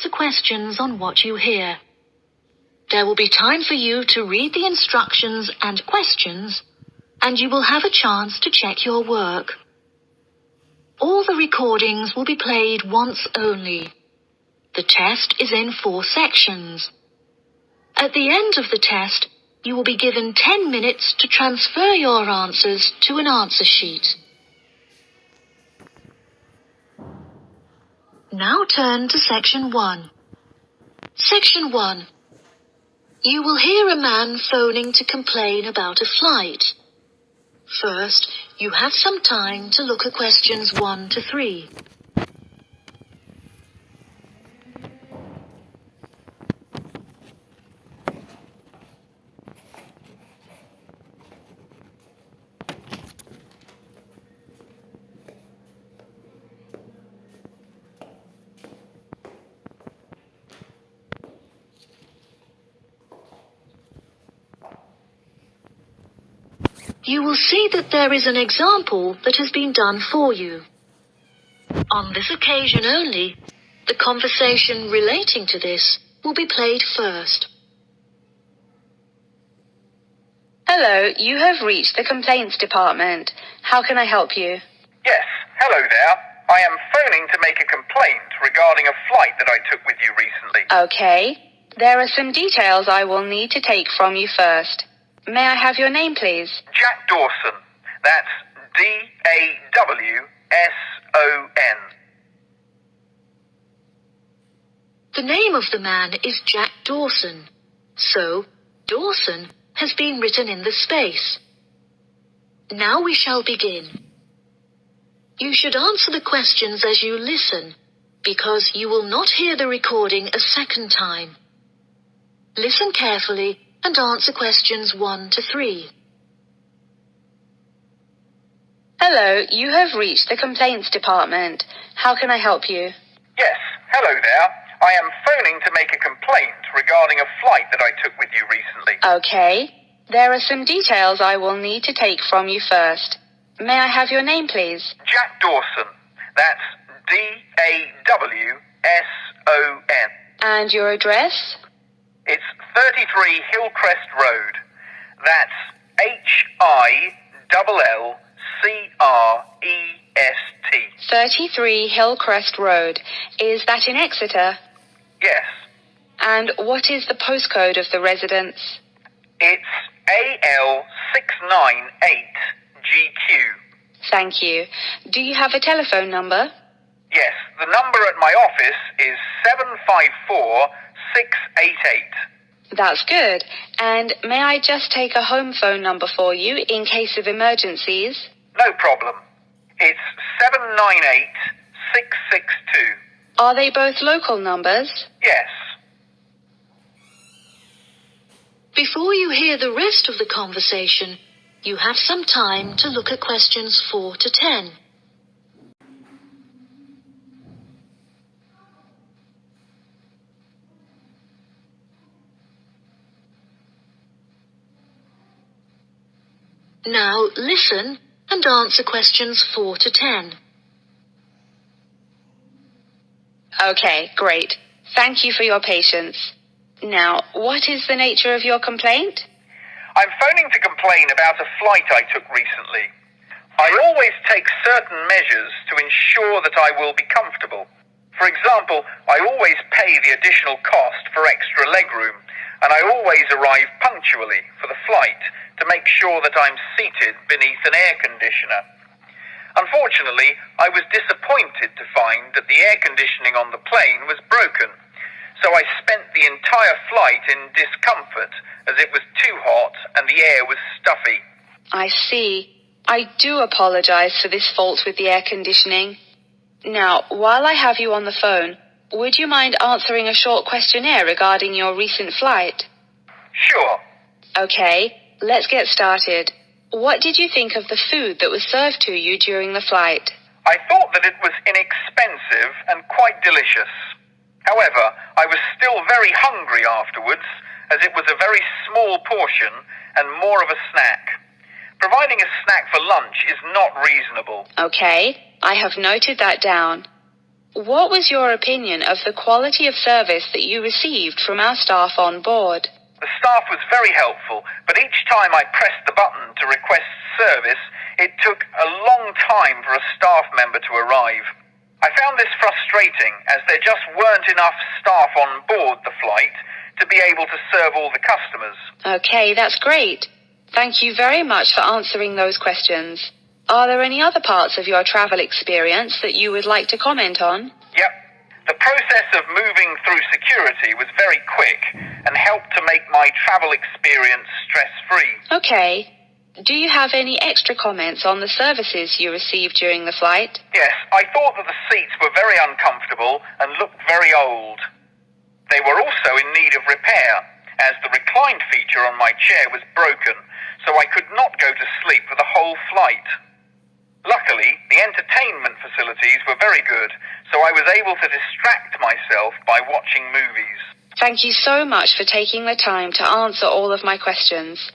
answer questions on what you hear. There will be time for you to read the instructions and questions, and you will have a chance to check your work. All the recordings will be played once only. The test is in 4 sections. At the end of the test, you will be given 10 minutes to transfer your answers to an answer sheet. Now turn to Section 1. Section 1. You will hear a man phoning to complain about a flight. First, you have some time to look at questions 1 to 3. You will see that there is an example that has been done for you. On this occasion only, the conversation relating to this will be played first. Hello, you have reached the complaints department. How can I help you? Yes, hello there. I am phoning to make a complaint regarding a flight that I took with you recently. Okay. There are some details I will need to take from you first. May I have your name, please? Jack Dawson. That's D-A-W-S-O-N. The name of the man is Jack Dawson, so Dawson has been written in the space. Now we shall begin. You should answer the questions as you listen, because you will not hear the recording a second time. Listen carefully and answer questions 1 to 3. Hello, you have reached the complaints department. How can I help you? Yes, hello there. I am phoning to make a complaint regarding a flight that I took with you recently. Okay. There are some details I will need to take from you first. May I have your name, please? Jack Dawson. That's D-A-W-S-O-N. And your address? It's 33 Hillcrest Road. That's Hillcrest. 33 Hillcrest Road. Is that in Exeter? Yes. And what is the postcode of the residence? It's AL698GQ. Thank you. Do you have a telephone number? Yes, the number at my office is 754688. That's good. And may I just take a home phone number for you in case of emergencies? No problem. It's 798662. Are they both local numbers? Yes. Before you hear the rest of the conversation, you have some time to look at questions 4 to 10. Now listen and answer questions 4 to 10. Okay, great. Thank you for your patience. Now, what is the nature of your complaint? I'm phoning to complain about a flight I took recently. I always take certain measures to ensure that I will be comfortable. For example, I always pay the additional cost for extra legroom, and I always arrive punctually for the flight to make sure that I'm seated beneath an air conditioner. Unfortunately, I was disappointed to find that the air conditioning on the plane was broken, so I spent the entire flight in discomfort as it was too hot and the air was stuffy. I see. I do apologize for this fault with the air conditioning. Now, while I have you on the phone, would you mind answering a short questionnaire regarding your recent flight? Sure. Okay, let's get started. What did you think of the food that was served to you during the flight? I thought that it was inexpensive and quite delicious. However, I was still very hungry afterwards, as it was a very small portion and more of a snack. Providing a snack for lunch is not reasonable. Okay, I have noted that down. What was your opinion of the quality of service that you received from our staff on board? The staff was very helpful, but each time I pressed the button to request service, it took a long time for a staff member to arrive. I found this frustrating as there just weren't enough staff on board the flight to be able to serve all the customers. Okay, that's great. Thank you very much for answering those questions. Are there any other parts of your travel experience that you would like to comment on? Yep. The process of moving through security was very quick and helped to make my travel experience stress-free. Okay. Do you have any extra comments on the services you received during the flight? Yes, I thought that the seats were very uncomfortable and looked very old. They were also in need of repair, as the recline feature on my chair was broken, so I could not go to sleep for the whole flight. Luckily, the entertainment facilities were very good, so I was able to distract myself by watching movies. Thank you so much for taking the time to answer all of my questions.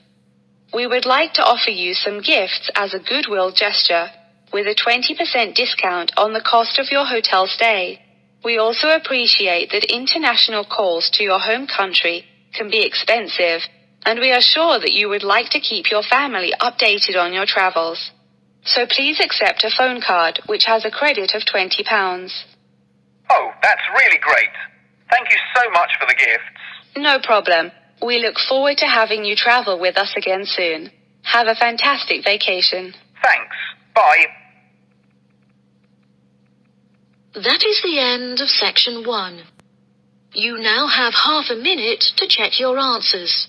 We would like to offer you some gifts as a goodwill gesture, with a 20% discount on the cost of your hotel stay. We also appreciate that international calls to your home country can be expensive, and we are sure that you would like to keep your family updated on your travels. So please accept a phone card, which has a credit of £20. Oh, that's really great. Thank you so much for the gifts. No problem. We look forward to having you travel with us again soon. Have a fantastic vacation. Thanks. Bye. That is the end of section 1. You now have half a minute to check your answers.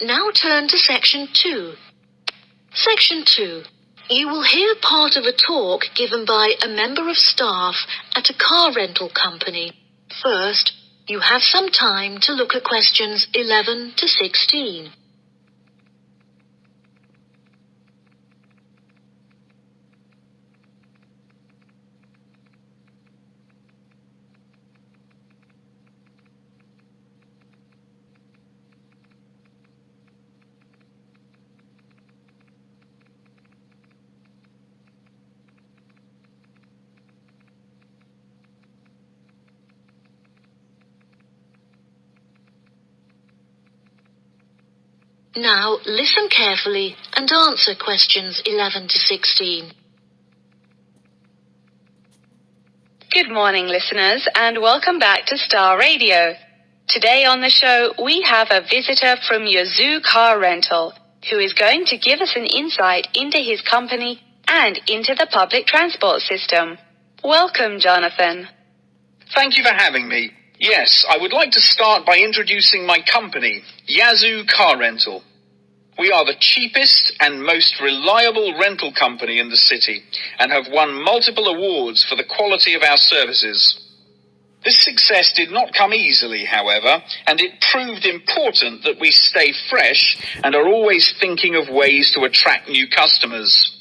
Now turn to section 2. Section 2. You will hear part of a talk given by a member of staff at a car rental company. First, you have some time to look at questions 11 to 16. Now listen carefully and answer questions 11 to 16. Good morning, listeners, and welcome back to Star Radio. Today on the show, we have a visitor from Yazoo Car Rental, who is going to give us an insight into his company and into the public transport system. Welcome, Jonathan. Thank you for having me. Yes, I would like to start by introducing my company, Yazoo Car Rental. We are the cheapest and most reliable rental company in the city and have won multiple awards for the quality of our services. This success did not come easily, however, and it proved important that we stay fresh and are always thinking of ways to attract new customers.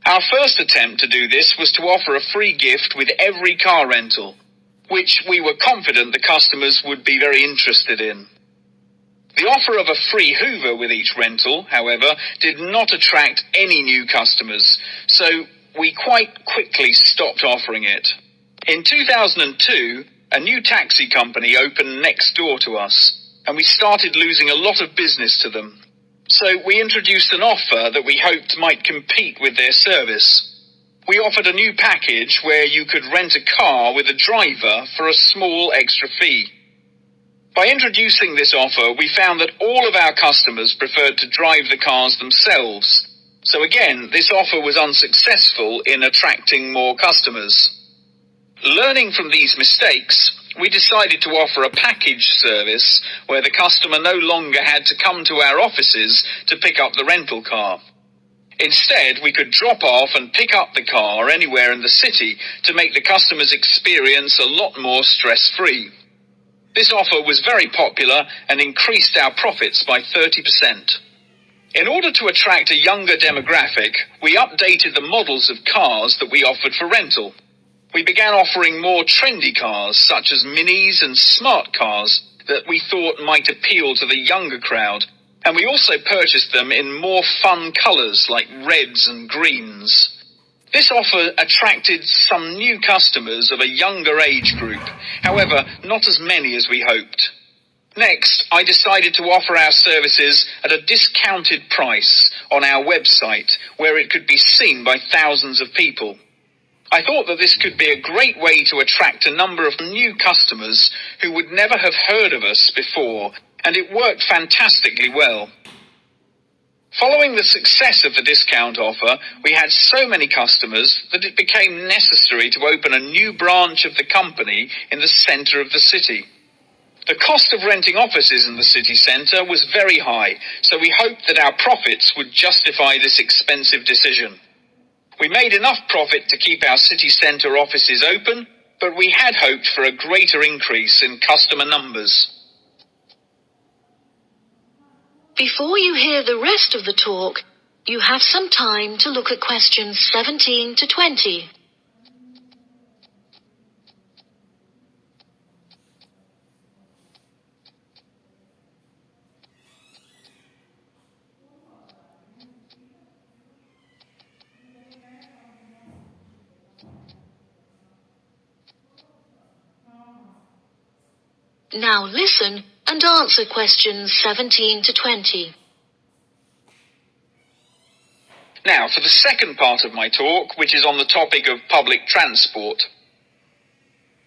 Our first attempt to do this was to offer a free gift with every car rental, which we were confident the customers would be very interested in. The offer of a free Hoover with each rental, however, did not attract any new customers, so we quite quickly stopped offering it. In 2002, a new taxi company opened next door to us, and we started losing a lot of business to them. So we introduced an offer that we hoped might compete with their service. We offered a new package where you could rent a car with a driver for a small extra fee. By introducing this offer, we found that all of our customers preferred to drive the cars themselves. So again, this offer was unsuccessful in attracting more customers. Learning from these mistakes, we decided to offer a package service where the customer no longer had to come to our offices to pick up the rental car. Instead, we could drop off and pick up the car anywhere in the city to make the customer's experience a lot more stress-free. This offer was very popular and increased our profits by 30%. In order to attract a younger demographic, we updated the models of cars that we offered for rental. We began offering more trendy cars, such as minis and smart cars, that we thought might appeal to the younger crowd, and we also purchased them in more fun colours like reds and greens. This offer attracted some new customers of a younger age group, however, not as many as we hoped. Next, I decided to offer our services at a discounted price on our website, where it could be seen by thousands of people. I thought that this could be a great way to attract a number of new customers who would never have heard of us before, and it worked fantastically well. Following the success of the discount offer, we had so many customers that it became necessary to open a new branch of the company in the centre of the city. The cost of renting offices in the city centre was very high, so we hoped that our profits would justify this expensive decision. We made enough profit to keep our city centre offices open, but we had hoped for a greater increase in customer numbers. Before you hear the rest of the talk, you have some time to look at questions 17 to 20. Now listen and answer questions 17 to 20. Now, for the second part of my talk, which is on the topic of public transport.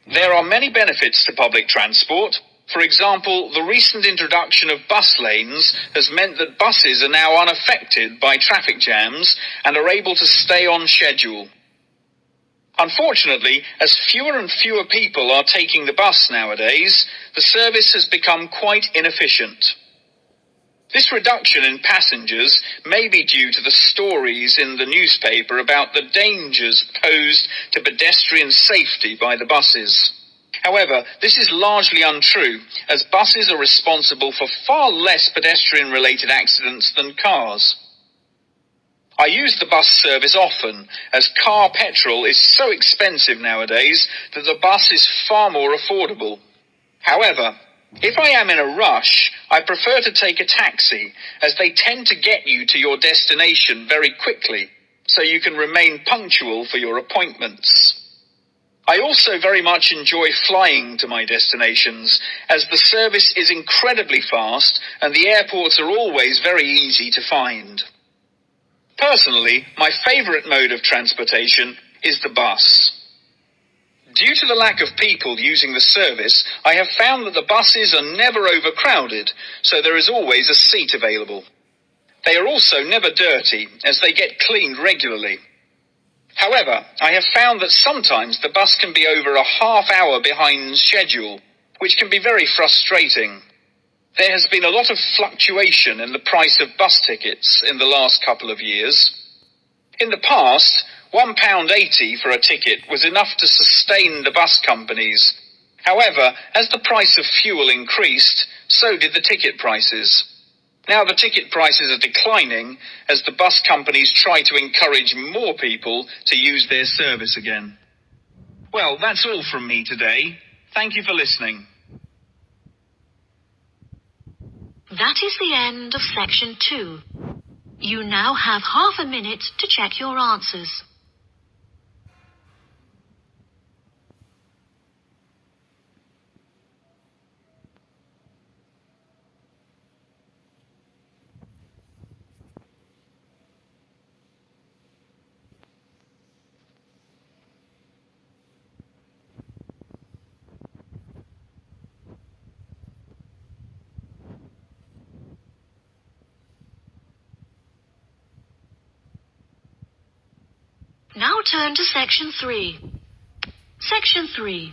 There are many benefits to public transport. For example, the recent introduction of bus lanes has meant that buses are now unaffected by traffic jams and are able to stay on schedule. Unfortunately, as fewer and fewer people are taking the bus nowadays, the service has become quite inefficient. This reduction in passengers may be due to the stories in the newspaper about the dangers posed to pedestrian safety by the buses. However, this is largely untrue, as buses are responsible for far less pedestrian-related accidents than cars. I use the bus service often, as car petrol is so expensive nowadays that the bus is far more affordable. However, if I am in a rush, I prefer to take a taxi, as they tend to get you to your destination very quickly, so you can remain punctual for your appointments. I also very much enjoy flying to my destinations, as the service is incredibly fast and the airports are always very easy to find. Personally, my favourite mode of transportation is the bus. Due to the lack of people using the service, I have found that the buses are never overcrowded, so there is always a seat available. They are also never dirty, as they get cleaned regularly. However, I have found that sometimes the bus can be over a half hour behind schedule, which can be very frustrating. There has been a lot of fluctuation in the price of bus tickets in the last couple of years. In the past, £1.80 for a ticket was enough to sustain the bus companies. However, as the price of fuel increased, so did the ticket prices. Now the ticket prices are declining as the bus companies try to encourage more people to use their service again. Well, that's all from me today. Thank you for listening. That is the end of section 2. You now have half a minute to check your answers. Now turn to section 3. Section 3.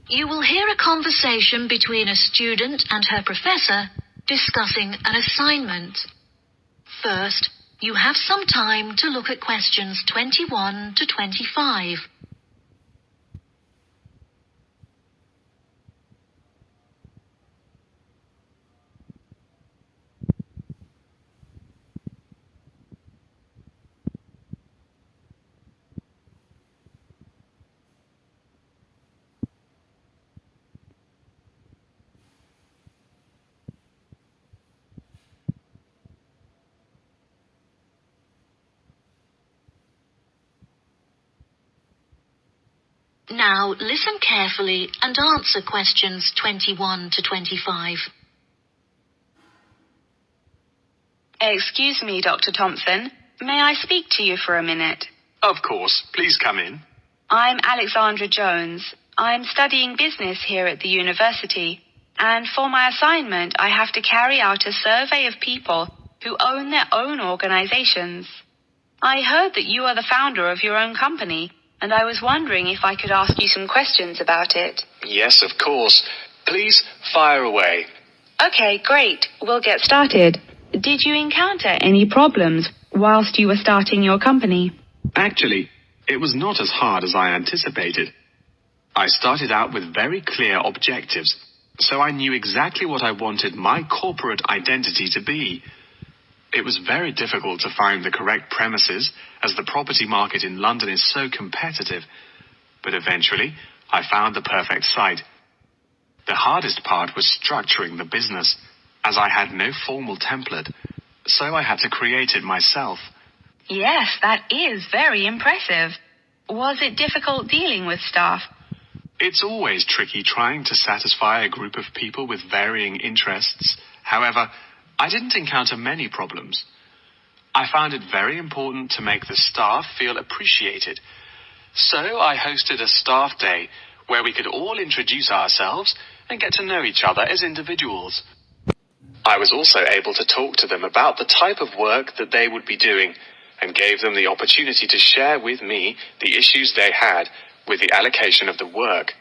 You will hear a conversation between a student and her professor discussing an assignment. First, You have some time to look at questions 21 to 25. Now listen carefully and answer questions 21 to 25. Excuse me, Dr. Thompson. May I speak to you for a minute? Of course. Please come in. I'm Alexandra Jones. I'm studying business here at the university, and for my assignment I have to carry out a survey of people who own their own organizations. I heard that you are the founder of your own company, and I was wondering if I could ask you some questions about it. Yes, of course. Please fire away. Okay, great. We'll get started. Did you encounter any problems whilst you were starting your company? Actually, it was not as hard as I anticipated. I started out with very clear objectives, so I knew exactly what I wanted my corporate identity to be. It was very difficult to find the correct premises, as the property market in London is so competitive, but eventually I found the perfect site. The hardest part was structuring the business, as I had no formal template, so I had to create it myself. Yes, that is very impressive. Was it difficult dealing with staff? It's always tricky trying to satisfy a group of people with varying interests. However, I didn't encounter many problems. I found it very important to make the staff feel appreciated. So I hosted a staff day where we could all introduce ourselves and get to know each other as individuals. I was also able to talk to them about the type of work that they would be doing and gave them the opportunity to share with me the issues they had with the allocation of the work.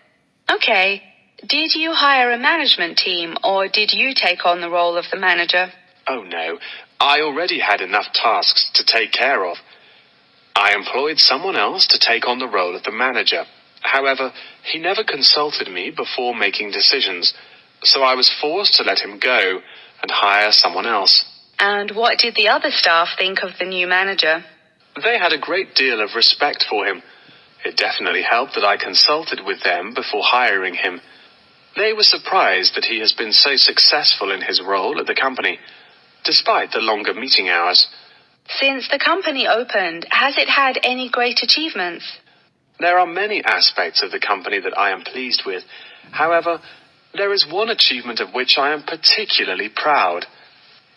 Okay. Did you hire a management team, or did you take on the role of the manager? Oh no, I already had enough tasks to take care of. I employed someone else to take on the role of the manager. However, he never consulted me before making decisions, so I was forced to let him go and hire someone else. And what did the other staff think of the new manager? They had a great deal of respect for him. It definitely helped that I consulted with them before hiring him. They were surprised that he has been so successful in his role at the company, despite the longer meeting hours. Since the company opened, has it had any great achievements? There are many aspects of the company that I am pleased with. However, there is one achievement of which I am particularly proud.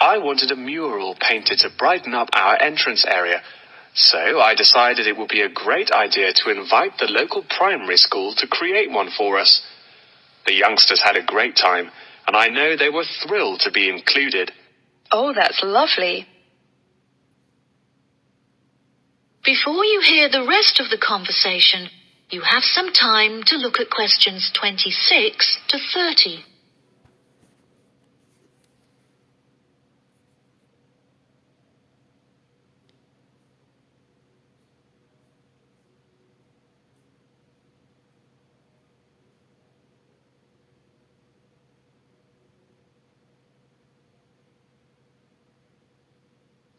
I wanted a mural painted to brighten up our entrance area, so I decided it would be a great idea to invite the local primary school to create one for us. The youngsters had a great time, and I know they were thrilled to be included. Oh, that's lovely. Before you hear the rest of the conversation, you have some time to look at questions 26 to 30.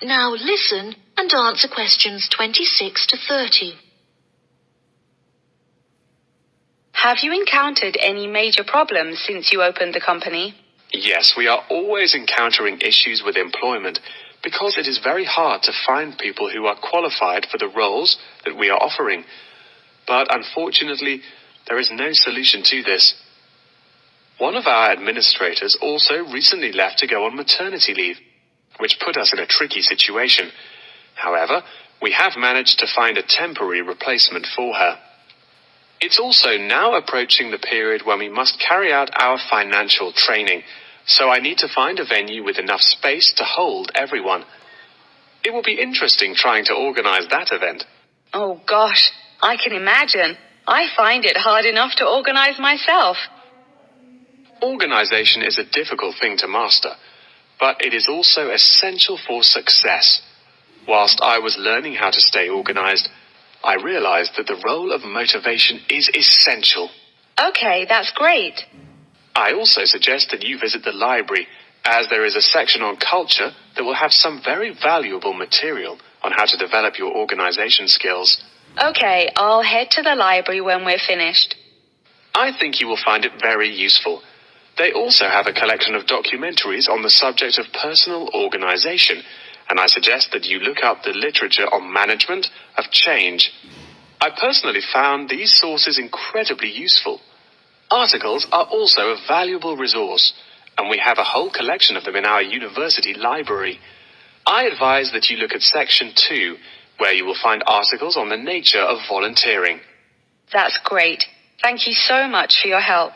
Now listen and answer questions 26 to 30. Have you encountered any major problems since you opened the company? Yes, we are always encountering issues with employment because it is very hard to find people who are qualified for the roles that we are offering. But unfortunately, there is no solution to this. One of our administrators also recently left to go on maternity leave, which put us in a tricky situation. However, we have managed to find a temporary replacement for her. It's also now approaching the period when we must carry out our financial training, so I need to find a venue with enough space to hold everyone. It will be interesting trying to organize that event. Oh gosh, I can imagine. I find it hard enough to organize myself. Organization is a difficult thing to master, but it is also essential for success. Whilst I was learning how to stay organized, I realized that the role of motivation is essential. Okay, that's great. I also suggest that you visit the library, as there is a section on culture that will have some very valuable material on how to develop your organization skills. Okay, I'll head to the library when we're finished. I think you will find it very useful. They also have a collection of documentaries on the subject of personal organization, and I suggest that you look up the literature on management of change. I personally found these sources incredibly useful. Articles are also a valuable resource, and we have a whole collection of them in our university library. I advise that you look at Section 2, where you will find articles on the nature of volunteering. That's great. Thank you so much for your help.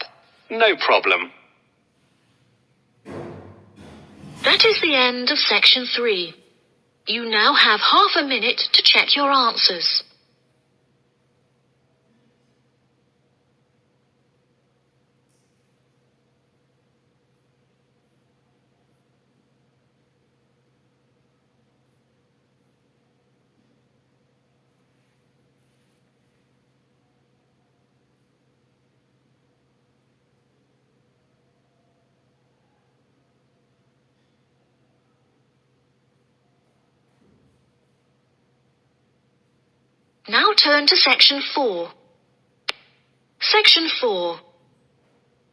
No problem. That is the end of Section 3. You now have half a minute to check your answers. Now turn to Section 4. Section 4.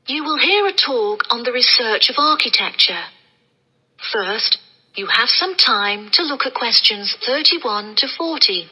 You will hear a talk on the research of architecture. First, you have some time to look at questions 31 to 40.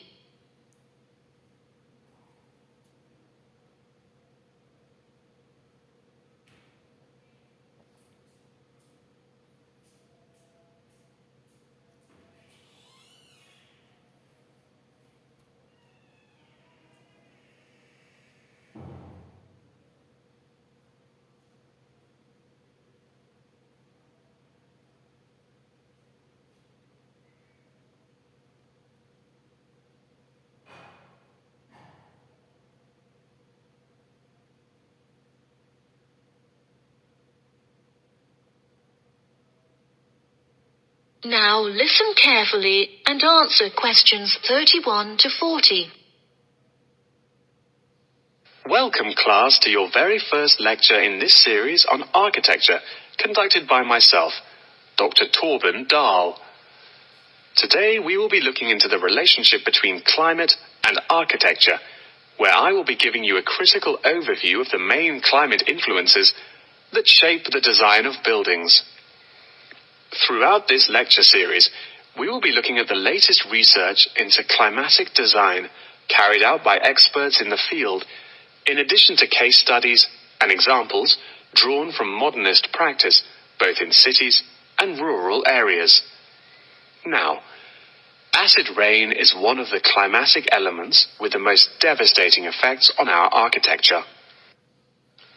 Now listen carefully and answer questions 31 to 40. Welcome, class, to your very first lecture in this series on architecture, conducted by myself, Dr. Torben Dahl. Today we will be looking into the relationship between climate and architecture, where I will be giving you a critical overview of the main climate influences that shape the design of buildings. Throughout this lecture series, we will be looking at the latest research into climatic design carried out by experts in the field, in addition to case studies and examples drawn from modernist practice, both in cities and rural areas. Now, acid rain is one of the climatic elements with the most devastating effects on our architecture.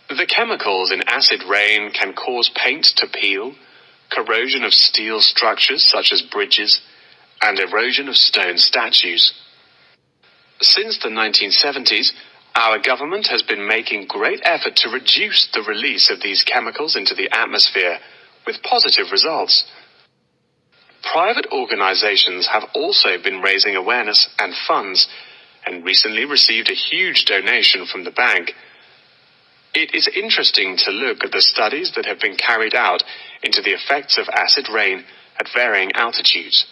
The chemicals in acid rain can cause paint to peel, corrosion of steel structures such as bridges, and erosion of stone statues. Since the 1970s, our government has been making great effort to reduce the release of these chemicals into the atmosphere, with positive results. Private organizations have also been raising awareness and funds, and recently received a huge donation from the bank. It is interesting to look at the studies that have been carried out into the effects of acid rain at varying altitudes.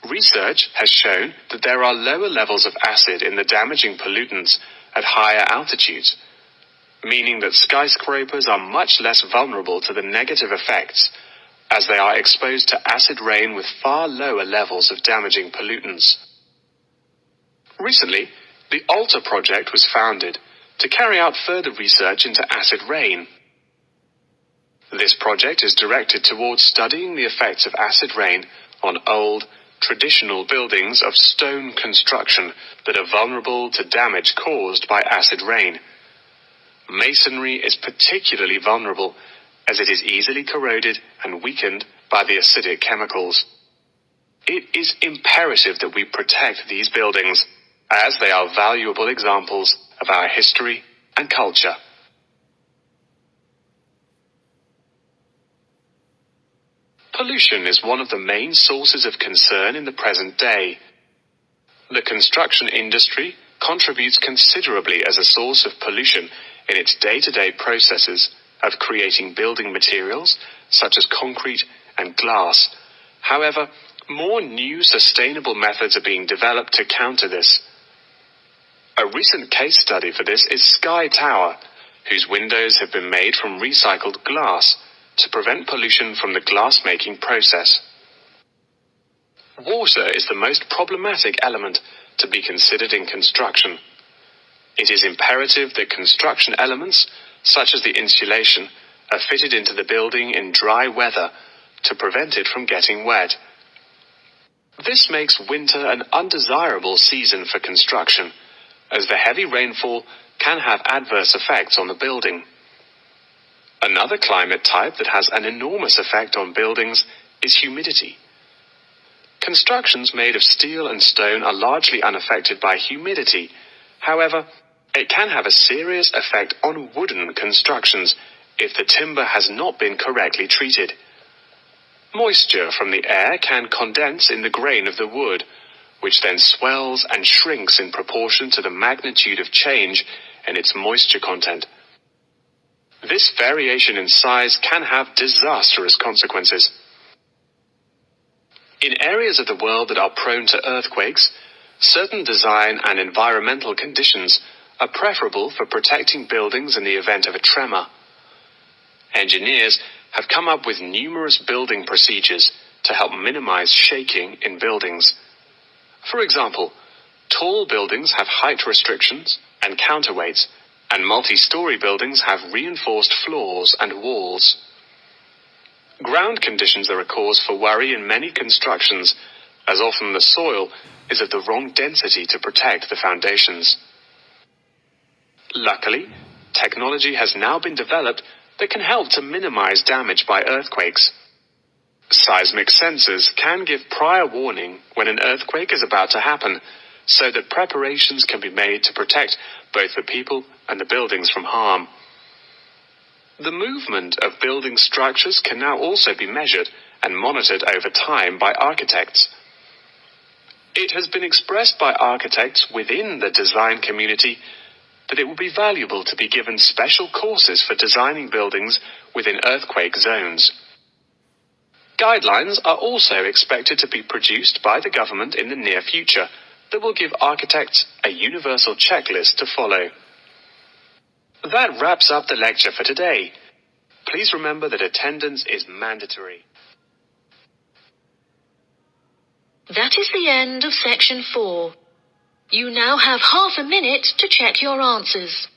Research has shown that there are lower levels of acid in the damaging pollutants at higher altitudes, meaning that skyscrapers are much less vulnerable to the negative effects as they are exposed to acid rain with far lower levels of damaging pollutants. Recently, the ALTA project was founded to carry out further research into acid rain. This project is directed towards studying the effects of acid rain on old, traditional buildings of stone construction that are vulnerable to damage caused by acid rain. Masonry is particularly vulnerable as it is easily corroded and weakened by the acidic chemicals. It is imperative that we protect these buildings, as they are valuable examples of our history and culture. Pollution is one of the main sources of concern in the present day. The construction industry contributes considerably as a source of pollution in its day-to-day processes of creating building materials such as concrete and glass. However, more new sustainable methods are being developed to counter this. A recent case study for this is Sky Tower, whose windows have been made from recycled glass to prevent pollution from the glass-making process. Water is the most problematic element to be considered in construction. It is imperative that construction elements, such as the insulation, are fitted into the building in dry weather to prevent it from getting wet. This makes winter an undesirable season for construction, as the heavy rainfall can have adverse effects on the building. Another climate type that has an enormous effect on buildings is humidity. Constructions made of steel and stone are largely unaffected by humidity. However, it can have a serious effect on wooden constructions if the timber has not been correctly treated. Moisture from the air can condense in the grain of the wood, which then swells and shrinks in proportion to the magnitude of change in its moisture content. This variation in size can have disastrous consequences. In areas of the world that are prone to earthquakes, certain design and environmental conditions are preferable for protecting buildings in the event of a tremor. Engineers have come up with numerous building procedures to help minimize shaking in buildings. For example, tall buildings have height restrictions and counterweights, and multi-story buildings have reinforced floors and walls. Ground conditions are a cause for worry in many constructions, as often the soil is of the wrong density to protect the foundations. Luckily, technology has now been developed that can help to minimize damage by earthquakes. Seismic sensors can give prior warning when an earthquake is about to happen, so that preparations can be made to protect both the people and the buildings from harm. The movement of building structures can now also be measured and monitored over time by architects. It has been expressed by architects within the design community that it would be valuable to be given special courses for designing buildings within earthquake zones. Guidelines are also expected to be produced by the government in the near future that will give architects a universal checklist to follow. That wraps up the lecture for today. Please remember that attendance is mandatory. That is the end of section 4. You now have half a minute to check your answers.